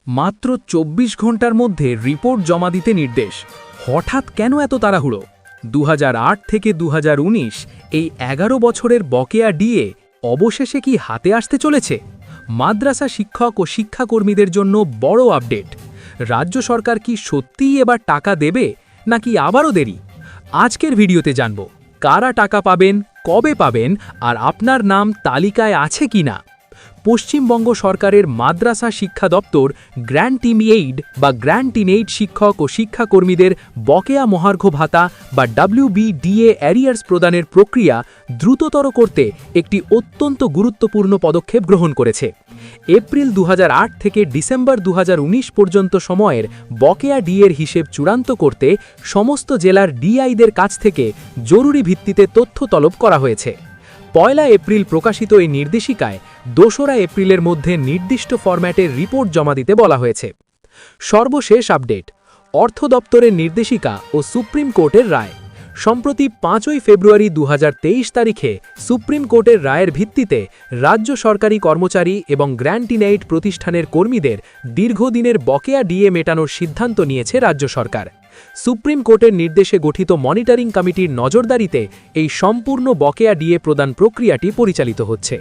মাত্র ২৪ ঘন্টার মধ্যে রিপোর্ট জমা দিতে নির্দেশ। হঠাৎ কেন এত তাড়াহুড়ো? ২০০৮ থেকে ২০১৯ এই ১১ বছরের বকেয়া ডিএ অবশেষে কি হাতে আসতে চলেছে? মাদ্রাসা শিক্ষক ও শিক্ষাকর্মীদের জন্য বড় আপডেট। রাজ্য সরকার কি সত্যিই এবার টাকা দেবে নাকি আবারও দেরি? আজকের ভিডিওতে জানব কারা টাকা পাবেন, কবে পাবেন, আর আপনার নাম তালিকায় আছে কিনা। পশ্চিমবঙ্গ সরকারের মাদ্রাসা শিক্ষা দপ্তর গ্র্যান্ট-ইন-এইড বা গ্র্যান্ট-ইন-এইড শিক্ষক ও শিক্ষাকর্মীদের বকেয়া মহার্ঘ ভাতা বা WBDA অ্যারিয়ার্স প্রদানের প্রক্রিয়া দ্রুততর করতে একটি অত্যন্ত গুরুত্বপূর্ণ পদক্ষেপ গ্রহণ করেছে। এপ্রিল ২০০৮ থেকে ডিসেম্বর ২০১৯ পর্যন্ত সময়ের বকেয়া ডিএর হিসেব চূড়ান্ত করতে সমস্ত জেলার ডিআইদের কাছ থেকে জরুরি ভিত্তিতে তথ্য তলব করা হয়েছে। ১ এপ্রিল প্রকাশিত এই নির্দেশিকায় ২রা এপ্রিলের মধ্যে নির্দিষ্ট ফরম্যাটের রিপোর্ট জমা দিতে বলা হয়েছে। সর্বশেষ আপডেট, অর্থ দপ্তরের নির্দেশিকা ও সুপ্রিম কোর্টের রায়। সম্প্রতি ৫ই ফেব্রুয়ারি ২০২৩ তারিখে সুপ্রিম কোর্টের রায়ের ভিত্তিতে রাজ্য সরকারি কর্মচারী এবং গ্র্যান্ট-ইন-এইড প্রতিষ্ঠানের কর্মীদের দীর্ঘদিনের বকেয়া ডিএ মেটানোর সিদ্ধান্ত নিয়েছে রাজ্য সরকার। সুপ্রিম কোর্টের নির্দেশে গঠিত মনিটরিং কমিটির নজরদারিতে এই সম্পূর্ণ বকেয়া ডিএ প্রদান প্রক্রিয়াটি পরিচালিত হচ্ছে।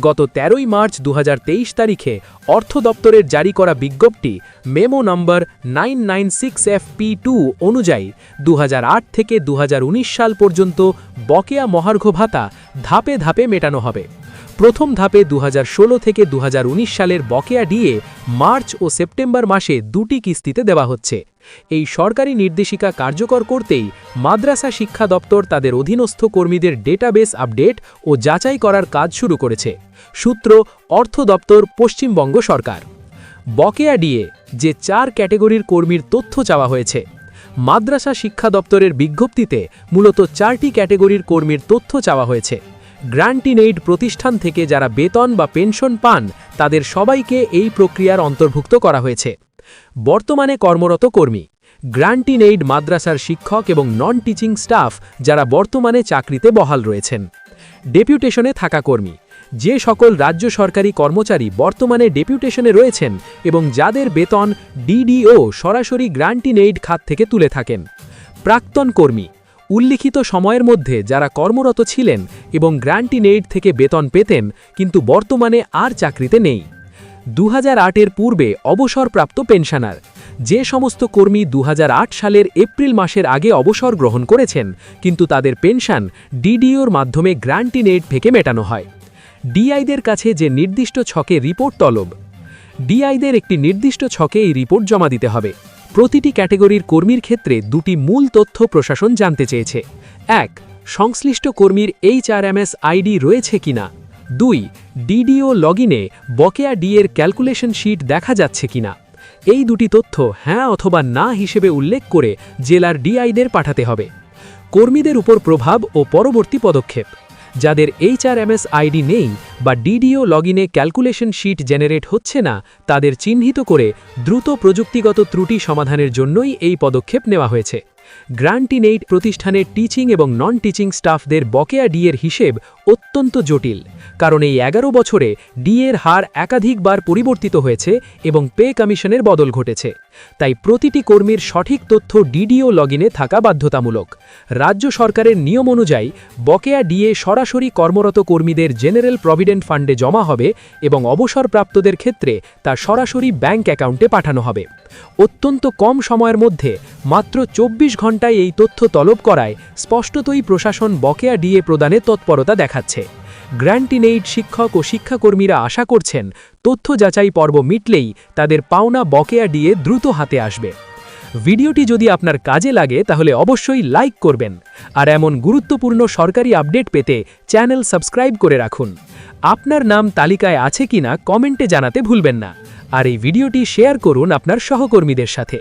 গত ১৩ই মার্চ ২০২৩ তারিখে অর্থ দপ্তরের জারি করা বিজ্ঞপ্তি মেমো নম্বর 996FP2 অনুযায়ী ২০০৮ থেকে ২০১৯ সাল পর্যন্ত বকেয়া মহার্ঘ ভাতা ধাপে ধাপে মেটানো হবে। প্রথম ধাপে ২০১৬ থেকে ২০১৯ সালের বকেয়া ডিএ মার্চ ও সেপ্টেম্বর মাসে ২টি কিস্তিতে দেওয়া হচ্ছে। এই সরকারি নির্দেশিকা কার্যকর করতেই মাদ্রাসা শিক্ষা দপ্তর তাদের অধীনস্থ কর্মীদের ডেটাবেস আপডেট ও যাচাই করার কাজ শুরু করেছে। সূত্র, অর্থ দপ্তর, পশ্চিমবঙ্গ সরকার। বকেয়া ডিএ যে ৪ ক্যাটেগরির কর্মীর তথ্য চাওয়া হয়েছে। মাদ্রাসা শিক্ষা দপ্তরের বিজ্ঞপ্তিতে মূলত ৪টি ক্যাটেগরির কর্মীর তথ্য চাওয়া হয়েছে। গ্র্যান্ট-ইন-এইড প্রতিষ্ঠান থেকে যারা বেতন বা পেনশন পান তাদের সবাইকে এই প্রক্রিয়ার অন্তর্ভুক্ত করা হয়েছে। বর্তমানে কর্মরত কর্মী, গ্র্যান্ট-ইন-এইড মাদ্রাসার শিক্ষক এবং নন টিচিং স্টাফ যারা বর্তমানে চাকরিতে বহাল রয়েছেন। ডেপুটেশনে থাকা কর্মী, যে সকল রাজ্য সরকারি কর্মচারী বর্তমানে ডেপুটেশনে রয়েছেন এবং যাদের বেতন DDO সরাসরি গ্র্যান্ট-ইন-এইড খাত থেকে তুলে থাকেন। প্রাক্তন কর্মী, উল্লিখিত সময়ের মধ্যে যারা কর্মরত ছিলেন এবং গ্র্যান্ট-ইন-এইড থেকে বেতন পেতেন কিন্তু বর্তমানে আর চাকরিতে নেই। ২০০৮-এর পূর্বে অবসরপ্রাপ্ত পেনশনার, যে সমস্ত কর্মী ২০০৮ সালের এপ্রিল মাসের আগে অবসর গ্রহণ করেছেন কিন্তু তাদের পেনশন DDOর মাধ্যমে গ্র্যান্ট-ইন-এইড থেকে মেটানো হয়। ডিআইদের কাছে যে নির্দিষ্ট ছকে রিপোর্ট তলব। ডিআইদের একটি নির্দিষ্ট ছকে এই রিপোর্ট জমা দিতে হবে। প্রতিটি ক্যাটেগরির কর্মীর ক্ষেত্রে ২টি মূল তথ্য প্রশাসন জানতে চেয়েছে। ১. সংশ্লিষ্ট কর্মীর HRMS আইডি রয়েছে কিনা। ২. DDO লগইনে বকেয়া ডিএর ক্যালকুলেশন শিট দেখা যাচ্ছে কিনা। এই দুটি তথ্য হ্যাঁ অথবা না হিসেবে উল্লেখ করে জেলার ডিআইদের পাঠাতে হবে। কর্মীদের উপর প্রভাব ও পরবর্তী পদক্ষেপ। যাদের HRMS আইডি নেই বা DDO লগইনে ক্যালকুলেশন শিট জেনারেট হচ্ছে না তাদের চিহ্নিত করে দ্রুত প্রযুক্তিগত ত্রুটি সমাধানের জন্যই এই পদক্ষেপ নেওয়া হয়েছে। গ্র্যান্ট-ইন-এইড প্রতিষ্ঠানের টিচিং এবং নন টিচিং স্টাফদের বকেয়া ডিএর হিসেব অত্যন্ত জটিল, কারণ এই ১১ বছরে ডিএর হার একাধিকবার পরিবর্তিত হয়েছে এবং পে কমিশনের বদল ঘটেছে। তাই প্রতিটি কর্মীর সঠিক তথ্য DDO লগইনে থাকা বাধ্যতামূলক। রাজ্য সরকারের নিয়ম অনুযায়ী বকেয়া ডিএ সরাসরি কর্মরত কর্মীদের জেনারেল প্রভিডেন্ট ফান্ডে জমা হবে এবং অবসরপ্রাপ্তদের ক্ষেত্রে তা সরাসরি ব্যাংক অ্যাকাউন্টে পাঠানো হবে। অত্যন্ত কম সময়ের মধ্যে মাত্র ২৪ ঘণ্টায় এই তথ্য তলব করায় স্পষ্টতই প্রশাসন বকেয়া ডিএ প্রদানে তৎপরতা দেখাচ্ছে। গ্র্যান্ট-ইন-এইড শিক্ষক ও শিক্ষাকর্মীরা আশা করছেন তথ্য যাচাই পর্ব মিটলেই তাদের পাওনা বকেয়া ডিএ দ্রুত হাতে আসবে। ভিডিওটি যদি আপনার কাজে লাগে তাহলে অবশ্যই লাইক করবেন আর এমন গুরুত্বপূর্ণ সরকারি আপডেট পেতে চ্যানেল সাবস্ক্রাইব করে রাখুন। আপনার নাম তালিকায় আছে কিনা কমেন্টে জানাতে ভুলবেন না আর এই ভিডিওটি শেয়ার করুন আপনার সহকর্মীদের সাথে।